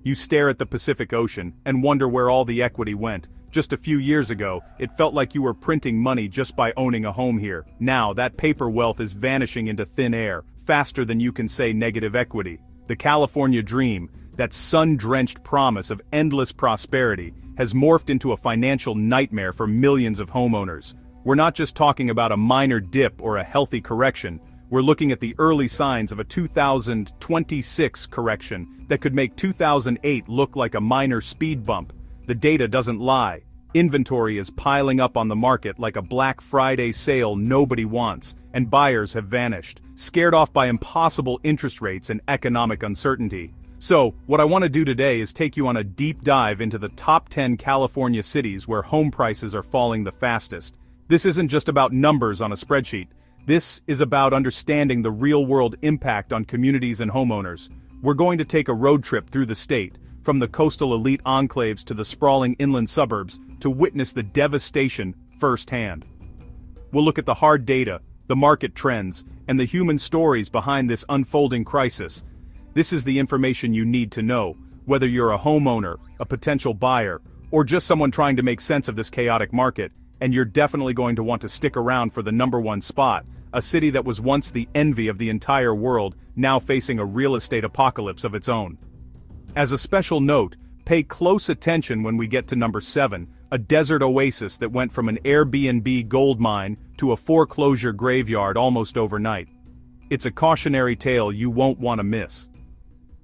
You stare at the Pacific Ocean and wonder where all the equity went. Just a few years ago, it felt like you were printing money just by owning a home here. Now, that paper wealth is vanishing into thin air, faster than you can say negative equity. The California dream, that sun-drenched promise of endless prosperity, has morphed into a financial nightmare for millions of homeowners. We're not just talking about a minor dip or a healthy correction. We're looking at the early signs of a 2026 correction that could make 2008 look like a minor speed bump. The data doesn't lie. Inventory is piling up on the market like a Black Friday sale nobody wants, and buyers have vanished, scared off by impossible interest rates and economic uncertainty. So, what I want to do today is take you on a deep dive into the top 10 California cities where home prices are falling the fastest. This isn't just about numbers on a spreadsheet. This is about understanding the real-world impact on communities and homeowners. We're going to take a road trip through the state, from the coastal elite enclaves to the sprawling inland suburbs, to witness the devastation firsthand. We'll look at the hard data, the market trends, and the human stories behind this unfolding crisis. This is the information you need to know, whether you're a homeowner, a potential buyer, or just someone trying to make sense of this chaotic market, and you're definitely going to want to stick around for the #1 spot, a city that was once the envy of the entire world, now facing a real estate apocalypse of its own. As a special note, pay close attention when we get to number 7, a desert oasis that went from an Airbnb gold mine to a foreclosure graveyard almost overnight. It's a cautionary tale you won't want to miss.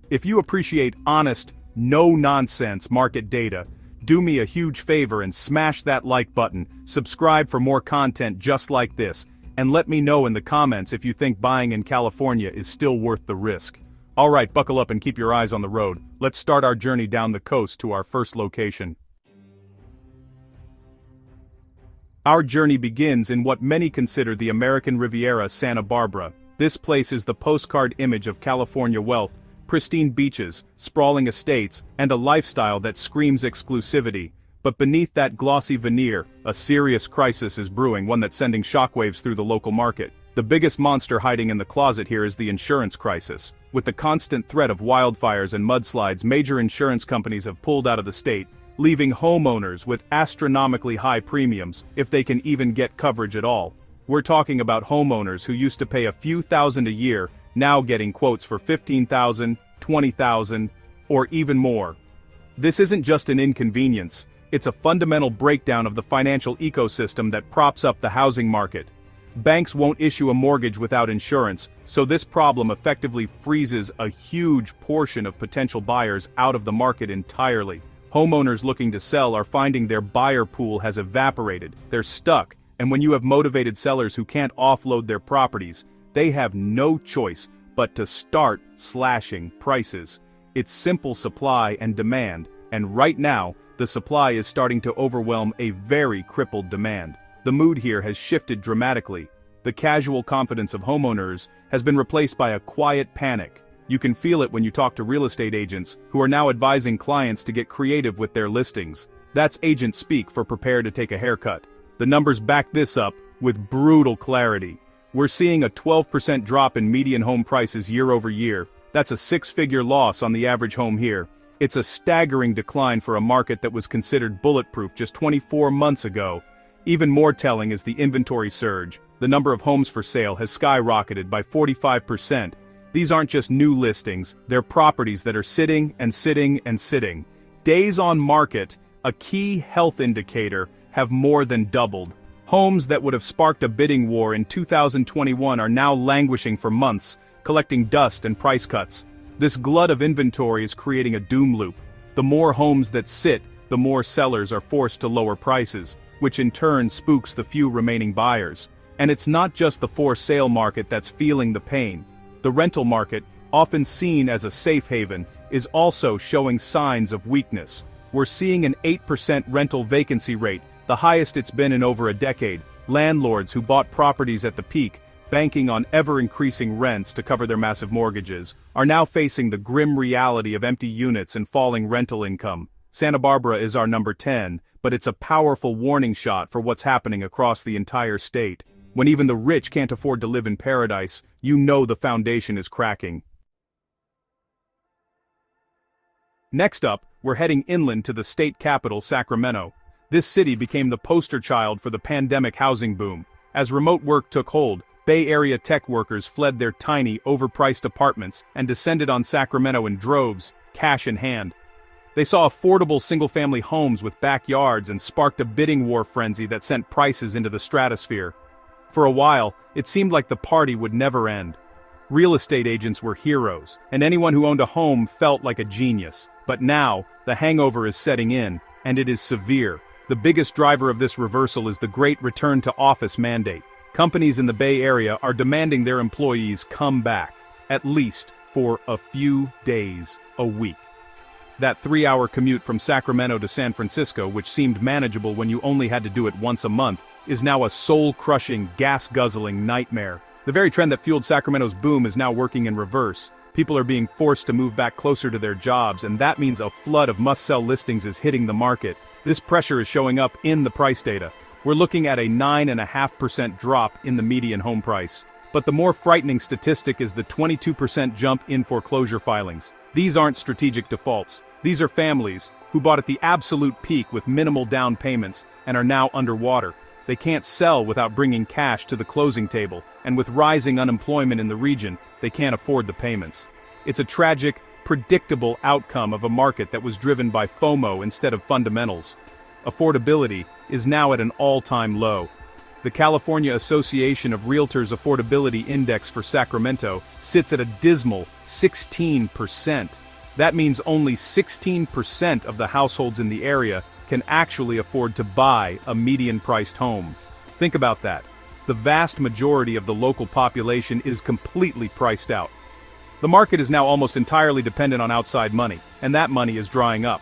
If you appreciate honest, no-nonsense market data, do me a huge favor and smash that like button, subscribe for more content just like this, and let me know in the comments if you think buying in California is still worth the risk. Alright, buckle up and keep your eyes on the road. Let's start our journey down the coast to our first location. Our journey begins in what many consider the American Riviera, Santa Barbara. This place is the postcard image of California wealth, pristine beaches, sprawling estates, and a lifestyle that screams exclusivity. But beneath that glossy veneer, a serious crisis is brewing, one that's sending shockwaves through the local market. The biggest monster hiding in the closet here is the insurance crisis. With the constant threat of wildfires and mudslides, major insurance companies have pulled out of the state, leaving homeowners with astronomically high premiums, if they can even get coverage at all. We're talking about homeowners who used to pay a few thousand a year, now getting quotes for $15,000, $20,000, or even more. This isn't just an inconvenience, it's a fundamental breakdown of the financial ecosystem that props up the housing market. Banks won't issue a mortgage without insurance, so this problem effectively freezes a huge portion of potential buyers out of the market entirely. Homeowners looking to sell are finding their buyer pool has evaporated, they're stuck, and when you have motivated sellers who can't offload their properties, they have no choice but to start slashing prices. It's simple supply and demand, and right now, the supply is starting to overwhelm a very crippled demand. The mood here has shifted dramatically. The casual confidence of homeowners has been replaced by a quiet panic. You can feel it when you talk to real estate agents, who are now advising clients to get creative with their listings. That's agent speak for prepare to take a haircut. The numbers back this up with brutal clarity. We're seeing a 12% drop in median home prices year over year. That's a 6-figure loss on the average home here. It's a staggering decline for a market that was considered bulletproof just 24 months ago. Even more telling is the inventory surge. The number of homes for sale has skyrocketed by 45%. These aren't just new listings, they're properties that are sitting and sitting and sitting. Days on market, a key health indicator, have more than doubled. Homes that would have sparked a bidding war in 2021 are now languishing for months, collecting dust and price cuts. This glut of inventory is creating a doom loop. The more homes that sit, the more sellers are forced to lower prices, which in turn spooks the few remaining buyers. And it's not just the for-sale market that's feeling the pain. The rental market, often seen as a safe haven, is also showing signs of weakness. We're seeing an 8% rental vacancy rate, the highest it's been in over a decade. Landlords who bought properties at the peak, banking on ever-increasing rents to cover their massive mortgages, are now facing the grim reality of empty units and falling rental income. Santa Barbara is our number 10, but it's a powerful warning shot for what's happening across the entire state. When even the rich can't afford to live in paradise, you know the foundation is cracking. Next up, we're heading inland to the state capital, Sacramento. This city became the poster child for the pandemic housing boom. As remote work took hold, Bay Area tech workers fled their tiny, overpriced apartments and descended on Sacramento in droves, cash in hand. They saw affordable single-family homes with backyards and sparked a bidding war frenzy that sent prices into the stratosphere. For a while, it seemed like the party would never end. Real estate agents were heroes, and anyone who owned a home felt like a genius. But now, the hangover is setting in, and it is severe. The biggest driver of this reversal is the great return-to-office mandate. Companies in the Bay Area are demanding their employees come back, at least for a few days a week. That 3-hour commute from Sacramento to San Francisco, which seemed manageable when you only had to do it once a month, is now a soul-crushing, gas-guzzling nightmare. The very trend that fueled Sacramento's boom is now working in reverse. People are being forced to move back closer to their jobs, and that means a flood of must-sell listings is hitting the market. This pressure is showing up in the price data. We're looking at a 9.5% drop in the median home price. But the more frightening statistic is the 22% jump in foreclosure filings. These aren't strategic defaults. These are families who bought at the absolute peak with minimal down payments and are now underwater. They can't sell without bringing cash to the closing table, and with rising unemployment in the region, they can't afford the payments. It's a tragic, predictable outcome of a market that was driven by FOMO instead of fundamentals. Affordability is now at an all-time low. The California Association of Realtors Affordability Index for Sacramento sits at a dismal 16%. That means only 16% of the households in the area can actually afford to buy a median-priced home. Think about that. The vast majority of the local population is completely priced out. The market is now almost entirely dependent on outside money, and that money is drying up.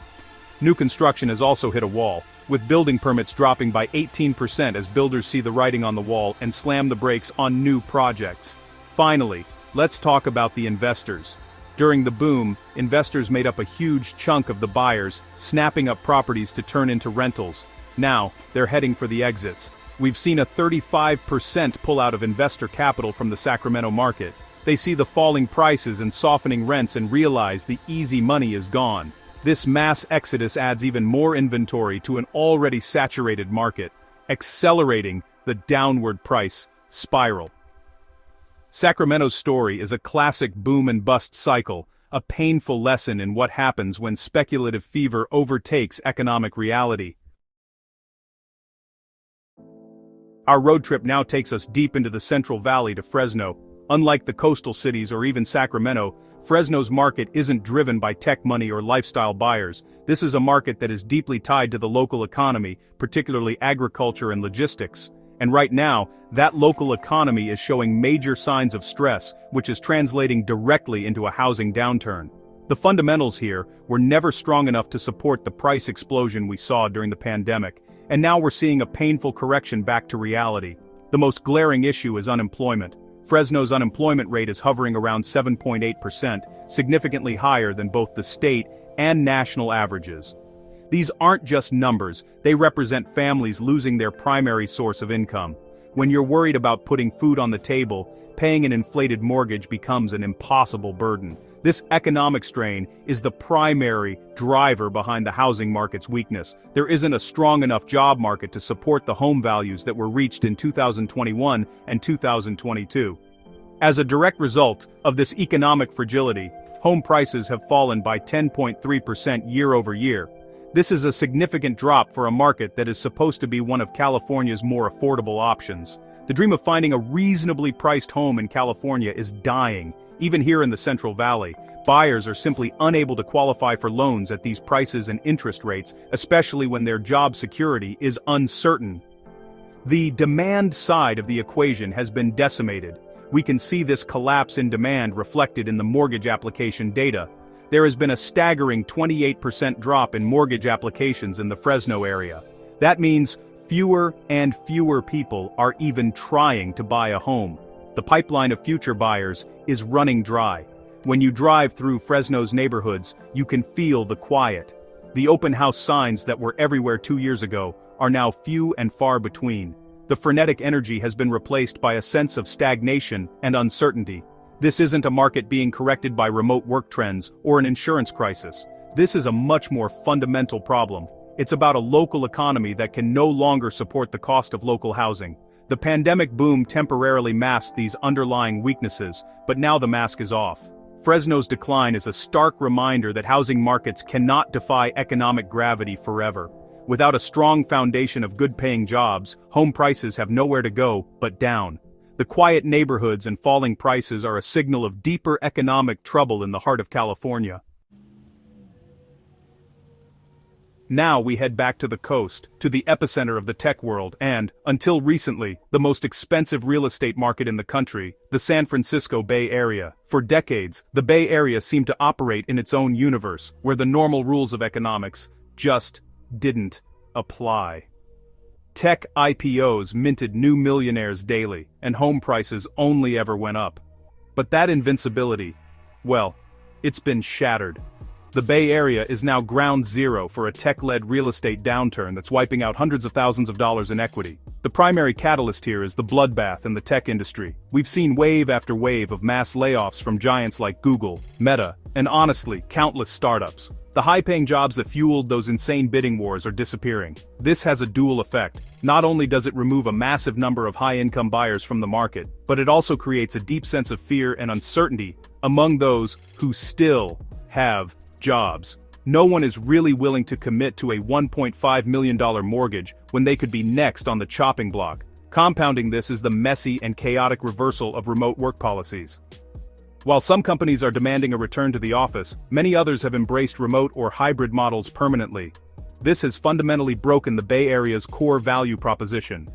New construction has also hit a wall, with building permits dropping by 18% as builders see the writing on the wall and slam the brakes on new projects. Finally, let's talk about the investors. During the boom, investors made up a huge chunk of the buyers, snapping up properties to turn into rentals. Now, they're heading for the exits. We've seen a 35% pullout of investor capital from the Sacramento market. They see the falling prices and softening rents and realize the easy money is gone. This mass exodus adds even more inventory to an already saturated market, accelerating the downward price spiral. Sacramento's story is a classic boom and bust cycle, a painful lesson in what happens when speculative fever overtakes economic reality. Our road trip now takes us deep into the Central Valley to Fresno. Unlike the coastal cities or even Sacramento, Fresno's market isn't driven by tech money or lifestyle buyers. This is a market that is deeply tied to the local economy, particularly agriculture and logistics. And right now, that local economy is showing major signs of stress, which is translating directly into a housing downturn. The fundamentals here were never strong enough to support the price explosion we saw during the pandemic, and now we're seeing a painful correction back to reality. The most glaring issue is unemployment. Fresno's unemployment rate is hovering around 7.8%, significantly higher than both the state and national averages. These aren't just numbers, they represent families losing their primary source of income. When you're worried about putting food on the table, paying an inflated mortgage becomes an impossible burden. This economic strain is the primary driver behind the housing market's weakness. There isn't a strong enough job market to support the home values that were reached in 2021 and 2022. As a direct result of this economic fragility, home prices have fallen by 10.3% year over year. This is a significant drop for a market that is supposed to be one of California's more affordable options. The dream of finding a reasonably priced home in California is dying. Even here in the Central Valley, buyers are simply unable to qualify for loans at these prices and interest rates, especially when their job security is uncertain. The demand side of the equation has been decimated. We can see this collapse in demand reflected in the mortgage application data. There has been a staggering 28% drop in mortgage applications in the Fresno area. That means fewer and fewer people are even trying to buy a home. The pipeline of future buyers is running dry. When you drive through Fresno's neighborhoods, you can feel the quiet. The open house signs that were everywhere 2 years ago are now few and far between. The frenetic energy has been replaced by a sense of stagnation and uncertainty. This isn't a market being corrected by remote work trends or an insurance crisis. This is a much more fundamental problem. It's about a local economy that can no longer support the cost of local housing. The pandemic boom temporarily masked these underlying weaknesses, but now the mask is off. Fresno's decline is a stark reminder that housing markets cannot defy economic gravity forever. Without a strong foundation of good-paying jobs, home prices have nowhere to go but down. The quiet neighborhoods and falling prices are a signal of deeper economic trouble in the heart of California. Now we head back to the coast, to the epicenter of the tech world and, until recently, the most expensive real estate market in the country, the San Francisco Bay Area. For decades, the Bay Area seemed to operate in its own universe, where the normal rules of economics just didn't apply. Tech IPOs minted new millionaires daily, and home prices only ever went up. But that invincibility, well, it's been shattered. The Bay Area is now ground zero for a tech-led real estate downturn that's wiping out hundreds of thousands of dollars in equity. The primary catalyst here is the bloodbath in the tech industry. We've seen wave after wave of mass layoffs from giants like Google, Meta, and honestly, countless startups. The high-paying jobs that fueled those insane bidding wars are disappearing. This has a dual effect. Not only does it remove a massive number of high-income buyers from the market, but it also creates a deep sense of fear and uncertainty among those who still have jobs. No one is really willing to commit to a $1.5 million mortgage when they could be next on the chopping block. Compounding this is the messy and chaotic reversal of remote work policies. While some companies are demanding a return to the office, many others have embraced remote or hybrid models permanently. This has fundamentally broken the Bay Area's core value proposition.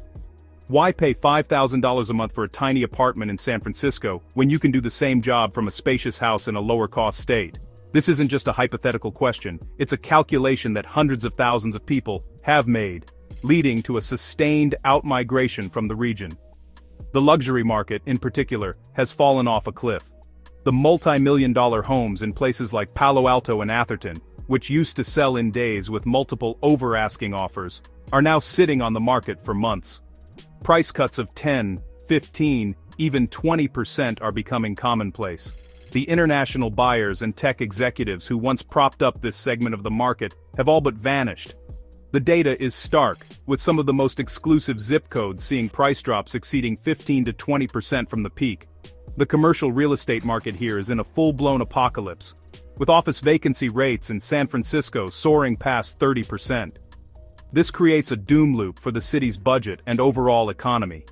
Why pay $5,000 a month for a tiny apartment in San Francisco when you can do the same job from a spacious house in a lower-cost state? This isn't just a hypothetical question, it's a calculation that hundreds of thousands of people have made, leading to a sustained outmigration from the region. The luxury market, in particular, has fallen off a cliff. The multi-million-dollar homes in places like Palo Alto and Atherton, which used to sell in days with multiple over-asking offers, are now sitting on the market for months. Price cuts of 10, 15, even 20% are becoming commonplace. The international buyers and tech executives who once propped up this segment of the market have all but vanished. The data is stark, with some of the most exclusive zip codes seeing price drops exceeding 15 to 20% from the peak. The commercial real estate market here is in a full-blown apocalypse, with office vacancy rates in San Francisco soaring past 30%. This creates a doom loop for the city's budget and overall economy.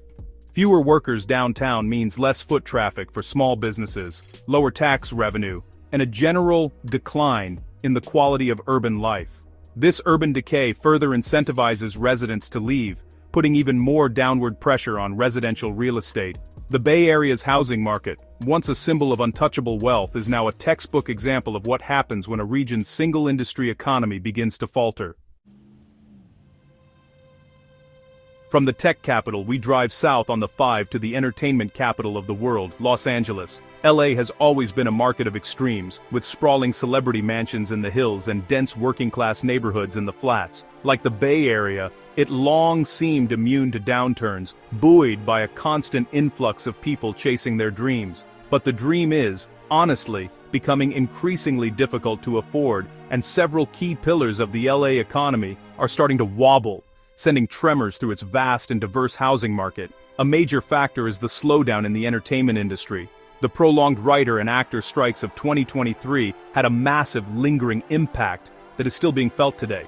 Fewer workers downtown means less foot traffic for small businesses, lower tax revenue, and a general decline in the quality of urban life. This urban decay further incentivizes residents to leave, putting even more downward pressure on residential real estate. The Bay Area's housing market, once a symbol of untouchable wealth, is now a textbook example of what happens when a region's single-industry economy begins to falter. From the tech capital, we drive south on the 5 to the entertainment capital of the world, Los Angeles. LA has always been a market of extremes, with sprawling celebrity mansions in the hills and dense working-class neighborhoods in the flats. Like the Bay Area, it long seemed immune to downturns, buoyed by a constant influx of people chasing their dreams. But the dream is, honestly, becoming increasingly difficult to afford, and several key pillars of the LA economy are starting to wobble, sending tremors through its vast and diverse housing market. A major factor is the slowdown in the entertainment industry. The prolonged writer and actor strikes of 2023 had a massive lingering impact that is still being felt today.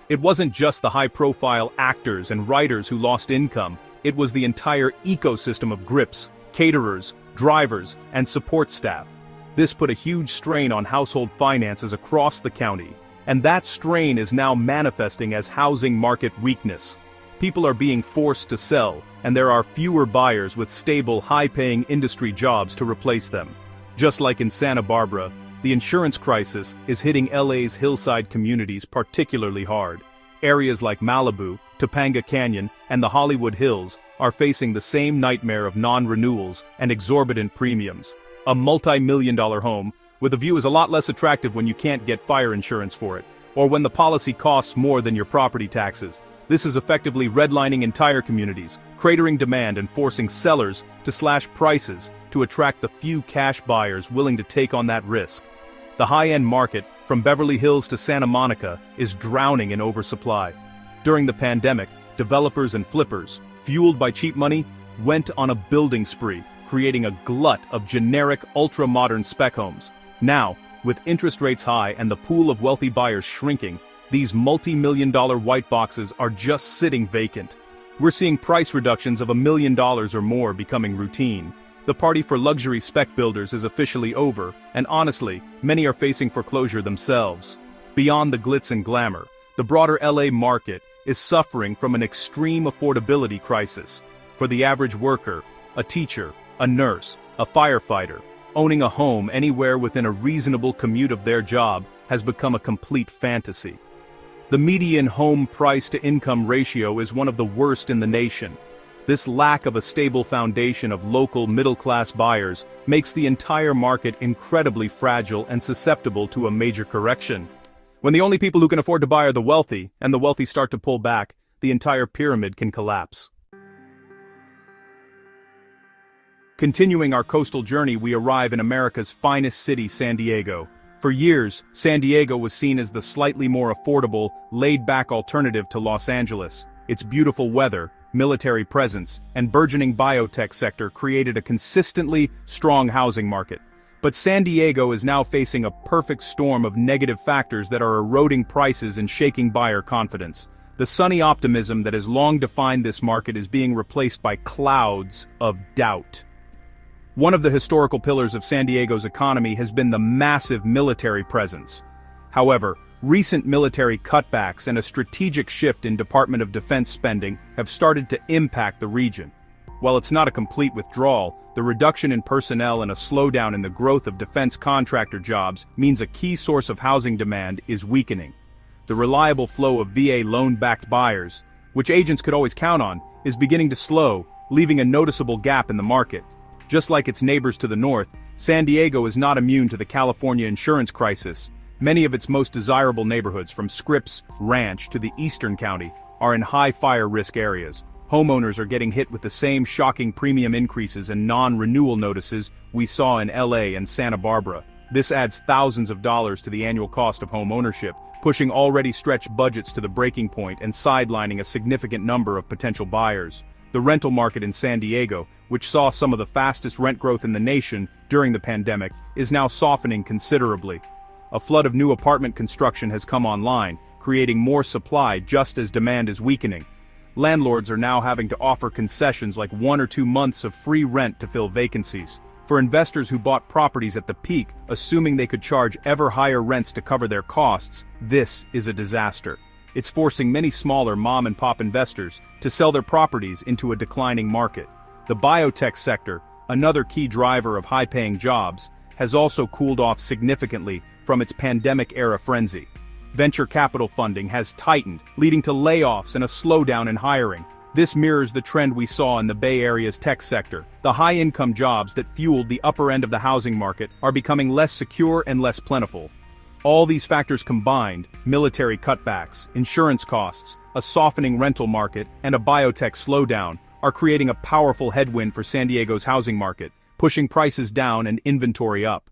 It wasn't just the high-profile actors and writers who lost income, it was the entire ecosystem of grips, caterers, drivers, and support staff. This put a huge strain on household finances across the county, and that strain is now manifesting as housing market weakness. People are being forced to sell, and there are fewer buyers with stable, high-paying industry jobs to replace them. Just like in Santa Barbara, the insurance crisis is hitting LA's hillside communities particularly hard. Areas like Malibu, Topanga Canyon, and the Hollywood Hills are facing the same nightmare of non-renewals and exorbitant premiums. A multi-million-dollar home with a view is a lot less attractive when you can't get fire insurance for it, or when the policy costs more than your property taxes. This is effectively redlining entire communities, cratering demand and forcing sellers to slash prices to attract the few cash buyers willing to take on that risk. The high-end market, from Beverly Hills to Santa Monica, is drowning in oversupply. During the pandemic, developers and flippers, fueled by cheap money, went on a building spree, creating a glut of generic, ultra-modern spec homes. Now, with interest rates high and the pool of wealthy buyers shrinking, these multi-million-dollar white boxes are just sitting vacant. We're seeing price reductions of $1 million or more becoming routine. The party for luxury spec builders is officially over, and honestly, many are facing foreclosure themselves. Beyond the glitz and glamour, the broader LA market is suffering from an extreme affordability crisis. For the average worker, a teacher, a nurse, a firefighter, owning a home anywhere within a reasonable commute of their job has become a complete fantasy. The median home price-to-income ratio is one of the worst in the nation. This lack of a stable foundation of local middle-class buyers makes the entire market incredibly fragile and susceptible to a major correction. When the only people who can afford to buy are the wealthy, and the wealthy start to pull back, the entire pyramid can collapse. Continuing our coastal journey, we arrive in America's finest city, San Diego. For years, San Diego was seen as the slightly more affordable, laid-back alternative to Los Angeles. Its beautiful weather, military presence, and burgeoning biotech sector created a consistently strong housing market. But San Diego is now facing a perfect storm of negative factors that are eroding prices and shaking buyer confidence. The sunny optimism that has long defined this market is being replaced by clouds of doubt. One of the historical pillars of San Diego's economy has been the massive military presence. However, recent military cutbacks and a strategic shift in Department of Defense spending have started to impact the region. While it's not a complete withdrawal, the reduction in personnel and a slowdown in the growth of defense contractor jobs means a key source of housing demand is weakening. The reliable flow of VA loan-backed buyers, which agents could always count on, is beginning to slow, leaving a noticeable gap in the market. Just like its neighbors to the north, San Diego is not immune to the California insurance crisis. Many of its most desirable neighborhoods, from Scripps Ranch to the Eastern County, are in high fire risk areas. Homeowners are getting hit with the same shocking premium increases and non-renewal notices we saw in LA and Santa Barbara. This adds thousands of dollars to the annual cost of home ownership, pushing already stretched budgets to the breaking point and sidelining a significant number of potential buyers. The rental market in San Diego, which saw some of the fastest rent growth in the nation during the pandemic, is now softening considerably. A flood of new apartment construction has come online, creating more supply just as demand is weakening. Landlords are now having to offer concessions like 1 or 2 months of free rent to fill vacancies. For investors who bought properties at the peak, assuming they could charge ever higher rents to cover their costs, this is a disaster. It's forcing many smaller mom-and-pop investors to sell their properties into a declining market. The biotech sector, another key driver of high-paying jobs, has also cooled off significantly from its pandemic-era frenzy. Venture capital funding has tightened, leading to layoffs and a slowdown in hiring. This mirrors the trend we saw in the Bay Area's tech sector. The high-income jobs that fueled the upper end of the housing market are becoming less secure and less plentiful. All these factors combined, military cutbacks, insurance costs, a softening rental market, and a biotech slowdown, are creating a powerful headwind for San Diego's housing market, pushing prices down and inventory up.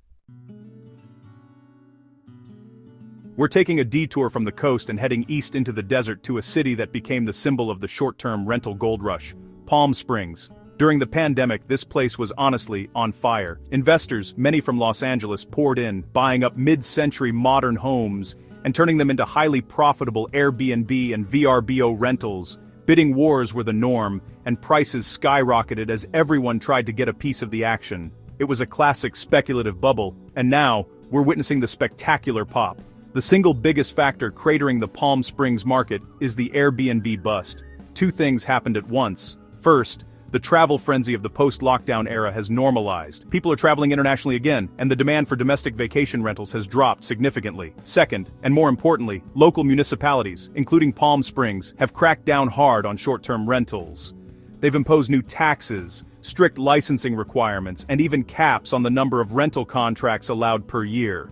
We're taking a detour from the coast and heading east into the desert to a city that became the symbol of the short-term rental gold rush, Palm Springs. During the pandemic, this place was honestly on fire. Investors, many from Los Angeles, poured in, buying up mid-century modern homes and turning them into highly profitable Airbnb and VRBO rentals. Bidding wars were the norm, and prices skyrocketed as everyone tried to get a piece of the action. It was a classic speculative bubble, and now, we're witnessing the spectacular pop. The single biggest factor cratering the Palm Springs market is the Airbnb bust. Two things happened at once. First, the travel frenzy of the post-lockdown era has normalized. People are traveling internationally again, and the demand for domestic vacation rentals has dropped significantly. Second, and more importantly, local municipalities, including Palm Springs, have cracked down hard on short-term rentals. They've imposed new taxes, strict licensing requirements, and even caps on the number of rental contracts allowed per year.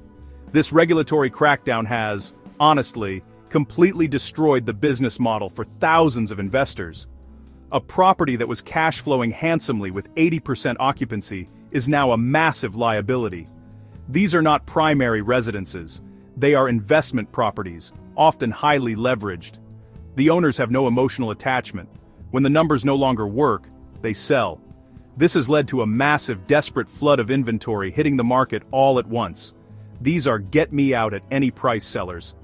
This regulatory crackdown has, honestly, completely destroyed the business model for thousands of investors. A property that was cash flowing handsomely with 80% occupancy is now a massive liability. These are not primary residences. They are investment properties, often highly leveraged. The owners have no emotional attachment. When the numbers no longer work, they sell. This has led to a massive, desperate flood of inventory hitting the market all at once. These are get-me-out-at-any-price sellers.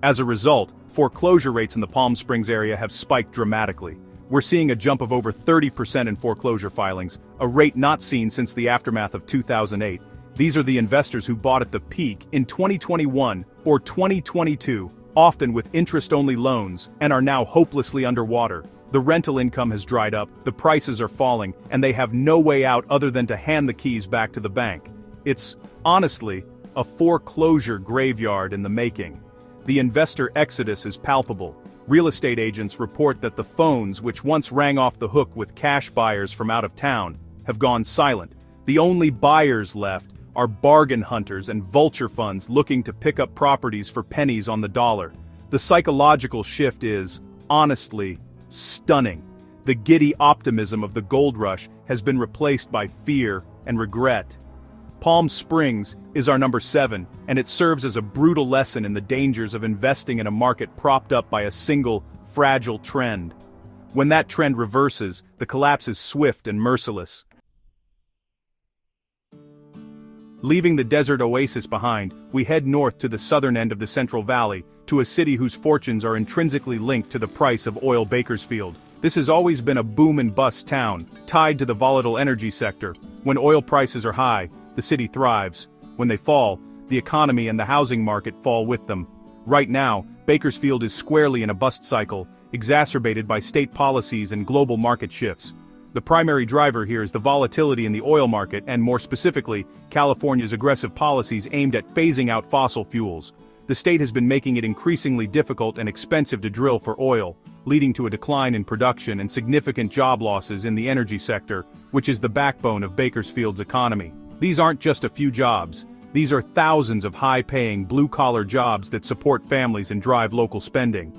As a result, foreclosure rates in the Palm Springs area have spiked dramatically. We're seeing a jump of over 30% in foreclosure filings, a rate not seen since the aftermath of 2008. These are the investors who bought at the peak in 2021 or 2022, often with interest-only loans, and are now hopelessly underwater. The rental income has dried up, the prices are falling, and they have no way out other than to hand the keys back to the bank. It's, honestly, a foreclosure graveyard in the making. The investor exodus is palpable. Real estate agents report that the phones which once rang off the hook with cash buyers from out of town have gone silent. The only buyers left are bargain hunters and vulture funds looking to pick up properties for pennies on the dollar. The psychological shift is, honestly, stunning. The giddy optimism of the gold rush has been replaced by fear and regret. Palm Springs is our number 7, and it serves as a brutal lesson in the dangers of investing in a market propped up by a single, fragile trend. When that trend reverses, the collapse is swift and merciless. Leaving the desert oasis behind, we head north to the southern end of the Central Valley, to a city whose fortunes are intrinsically linked to the price of oil. Bakersfield. This has always been a boom and bust town, tied to the volatile energy sector. When oil prices are high, the city thrives. When they fall, the economy and the housing market fall with them. Right now, Bakersfield is squarely in a bust cycle, exacerbated by state policies and global market shifts. The primary driver here is the volatility in the oil market and, more specifically, California's aggressive policies aimed at phasing out fossil fuels. The state has been making it increasingly difficult and expensive to drill for oil, leading to a decline in production and significant job losses in the energy sector, which is the backbone of Bakersfield's economy. These aren't just a few jobs. These are thousands of high-paying, blue-collar jobs that support families and drive local spending.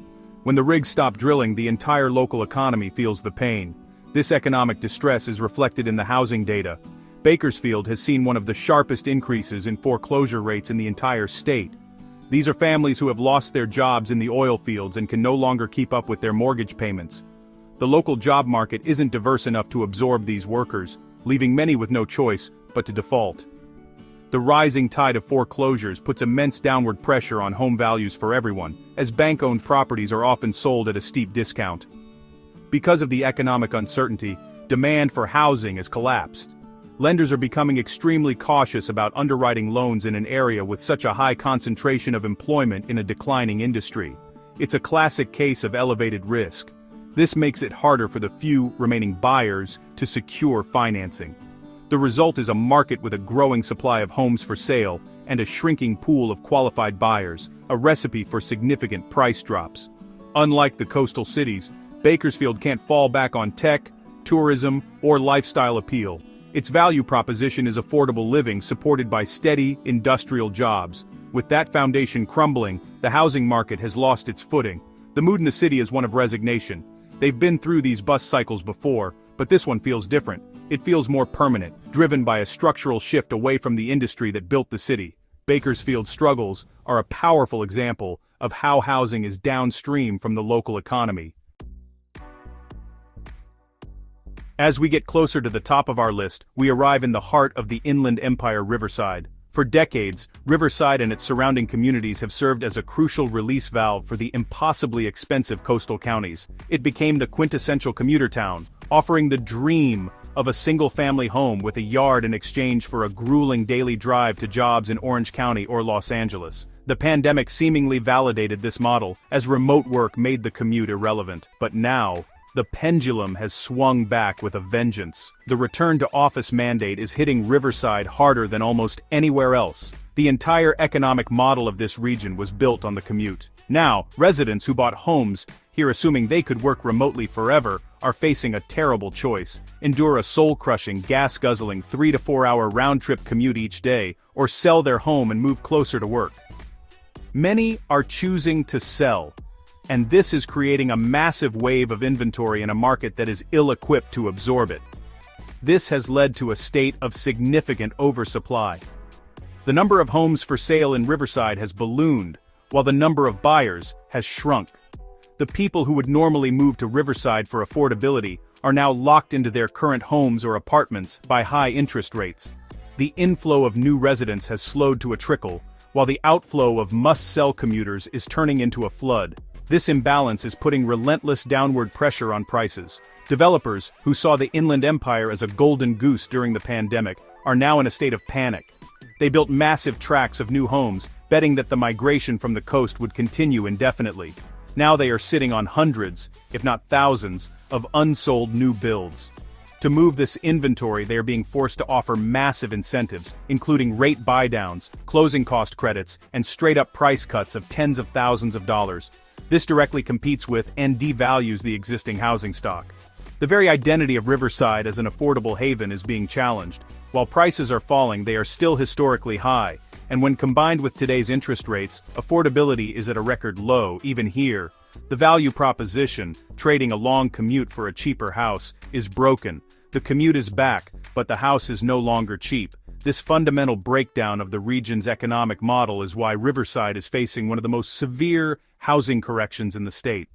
When the rigs stop drilling, the entire local economy feels the pain. This economic distress is reflected in the housing data. Bakersfield has seen one of the sharpest increases in foreclosure rates in the entire state. These are families who have lost their jobs in the oil fields and can no longer keep up with their mortgage payments. The local job market isn't diverse enough to absorb these workers, leaving many with no choice but to default. The rising tide of foreclosures puts immense downward pressure on home values for everyone, as bank-owned properties are often sold at a steep discount. Because of the economic uncertainty, demand for housing has collapsed. Lenders are becoming extremely cautious about underwriting loans in an area with such a high concentration of employment in a declining industry. It's a classic case of elevated risk. This makes it harder for the few remaining buyers to secure financing. The result is a market with a growing supply of homes for sale and a shrinking pool of qualified buyers, a recipe for significant price drops. Unlike the coastal cities, Bakersfield can't fall back on tech, tourism, or lifestyle appeal. Its value proposition is affordable living supported by steady, industrial jobs. With that foundation crumbling, the housing market has lost its footing. The mood in the city is one of resignation. They've been through these bust cycles before, but this one feels different. It feels more permanent, driven by a structural shift away from the industry that built the city. Bakersfield's struggles are a powerful example of how housing is downstream from the local economy. As we get closer to the top of our list, we arrive in the heart of the Inland Empire, Riverside. For decades, Riverside and its surrounding communities have served as a crucial release valve for the impossibly expensive coastal counties. It became the quintessential commuter town, offering the dream of a single-family home with a yard in exchange for a grueling daily drive to jobs in Orange County or Los Angeles. The pandemic seemingly validated this model, as remote work made the commute irrelevant. But now, the pendulum has swung back with a vengeance. The return-to-office mandate is hitting Riverside harder than almost anywhere else. The entire economic model of this region was built on the commute. Now, residents who bought homes here assuming they could work remotely forever are facing a terrible choice: endure a soul-crushing, gas-guzzling 3 to 4 hour round-trip commute each day, or sell their home and move closer to work. Many are choosing to sell, and this is creating a massive wave of inventory in a market that is ill-equipped to absorb it. This has led to a state of significant oversupply. The number of homes for sale in Riverside has ballooned, while the number of buyers has shrunk. The people who would normally move to Riverside for affordability are now locked into their current homes or apartments by high interest rates. The inflow of new residents has slowed to a trickle, while the outflow of must-sell commuters is turning into a flood. This imbalance is putting relentless downward pressure on prices. Developers, who saw the Inland Empire as a golden goose during the pandemic, are now in a state of panic. They built massive tracts of new homes, betting that the migration from the coast would continue indefinitely. Now they are sitting on hundreds, if not thousands, of unsold new builds. To move this inventory, they are being forced to offer massive incentives, including rate buydowns, closing cost credits, and straight-up price cuts of tens of thousands of dollars. This directly competes with and devalues the existing housing stock. The very identity of Riverside as an affordable haven is being challenged. While prices are falling, they are still historically high, and when combined with today's interest rates, affordability is at a record low, even here. The value proposition, trading a long commute for a cheaper house, is broken. The commute is back, but the house is no longer cheap. This fundamental breakdown of the region's economic model is why Riverside is facing one of the most severe housing corrections in the state.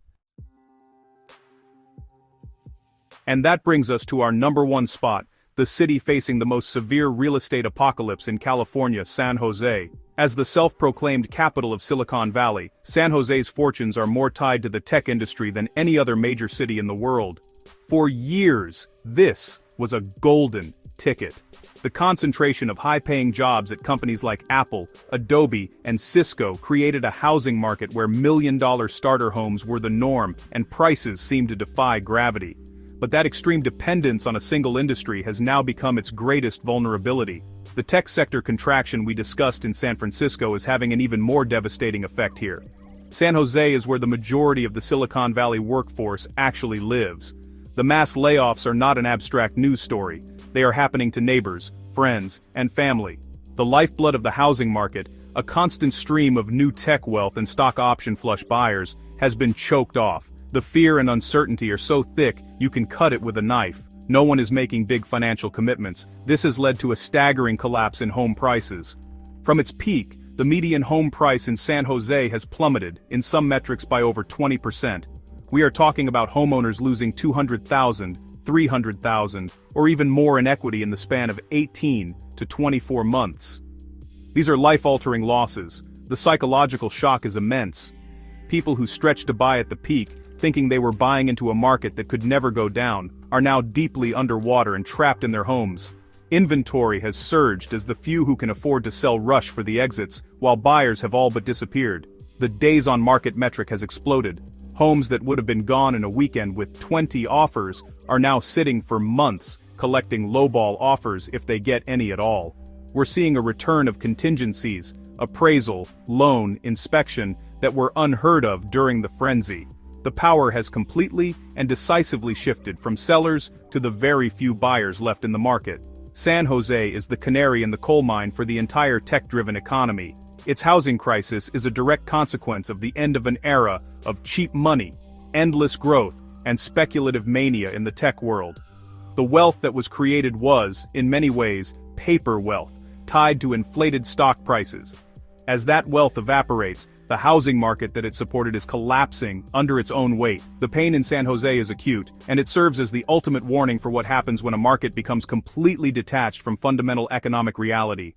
And that brings us to our number one spot, the city facing the most severe real estate apocalypse in California, San Jose. As the self-proclaimed capital of Silicon Valley, San Jose's fortunes are more tied to the tech industry than any other major city in the world. For years, this was a golden ticket. The concentration of high-paying jobs at companies like Apple, Adobe, and Cisco created a housing market where million-dollar starter homes were the norm and prices seemed to defy gravity. But that extreme dependence on a single industry has now become its greatest vulnerability. The tech sector contraction we discussed in San Francisco is having an even more devastating effect here. San Jose is where the majority of the Silicon Valley workforce actually lives. The mass layoffs are not an abstract news story. They are happening to neighbors, friends, and family. The lifeblood of the housing market, a constant stream of new tech wealth and stock option flush buyers, has been choked off. The fear and uncertainty are so thick, you can cut it with a knife. No one is making big financial commitments. This has led to a staggering collapse in home prices. From its peak, the median home price in San Jose has plummeted, in some metrics by over 20%. We are talking about homeowners losing $200,000, $300,000, or even more in equity in the span of 18 to 24 months. These are life-altering losses. The psychological shock is immense. People who stretched to buy at the peak, thinking they were buying into a market that could never go down, are now deeply underwater and trapped in their homes. Inventory has surged as the few who can afford to sell rush for the exits, while buyers have all but disappeared. The days on market metric has exploded. Homes that would have been gone in a weekend with 20 offers are now sitting for months, collecting lowball offers if they get any at all. We're seeing a return of contingencies, appraisal, loan, inspection, that were unheard of during the frenzy. The power has completely and decisively shifted from sellers to the very few buyers left in the market. San Jose is the canary in the coal mine for the entire tech-driven economy. Its housing crisis is a direct consequence of the end of an era of cheap money, endless growth, and speculative mania in the tech world. The wealth that was created was, in many ways, paper wealth, tied to inflated stock prices. As that wealth evaporates, the housing market that it supported is collapsing under its own weight. The pain in San Jose is acute, and it serves as the ultimate warning for what happens when a market becomes completely detached from fundamental economic reality.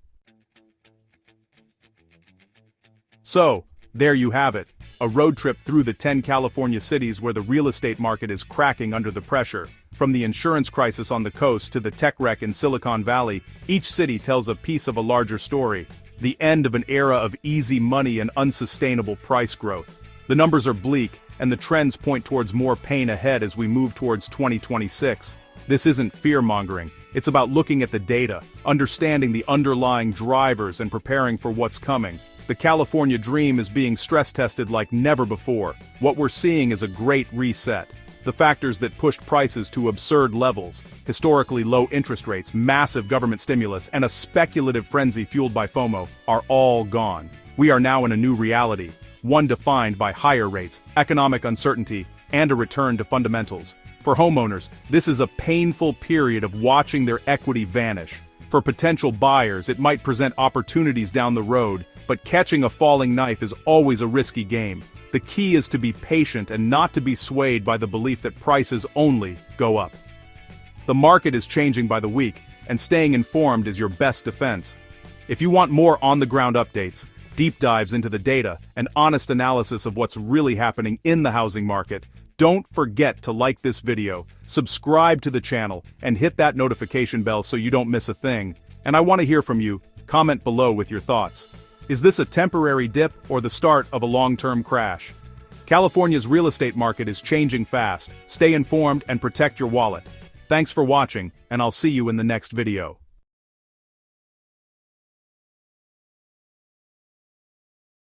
So, there you have it, a road trip through the 10 California cities where the real estate market is cracking under the pressure. From the insurance crisis on the coast to the tech wreck in Silicon Valley, each city tells a piece of a larger story. The end of an era of easy money and unsustainable price growth. The numbers are bleak, and the trends point towards more pain ahead as we move towards 2026. This isn't fear-mongering. It's about looking at the data, understanding the underlying drivers and preparing for what's coming. The California dream is being stress-tested like never before. What we're seeing is a great reset. The factors that pushed prices to absurd levels, historically low interest rates, massive government stimulus, and a speculative frenzy fueled by FOMO, are all gone. We are now in a new reality, one defined by higher rates, economic uncertainty, and a return to fundamentals. For homeowners, this is a painful period of watching their equity vanish. For potential buyers, it might present opportunities down the road, but catching a falling knife is always a risky game. The key is to be patient and not to be swayed by the belief that prices only go up. The market is changing by the week, and staying informed is your best defense. If you want more on-the-ground updates, deep dives into the data, and honest analysis of what's really happening in the housing market, don't forget to like this video, subscribe to the channel, and hit that notification bell so you don't miss a thing. And I want to hear from you. Comment below with your thoughts. Is this a temporary dip or the start of a long-term crash? California's real estate market is changing fast. Stay informed and protect your wallet. Thanks for watching, and I'll see you in the next video.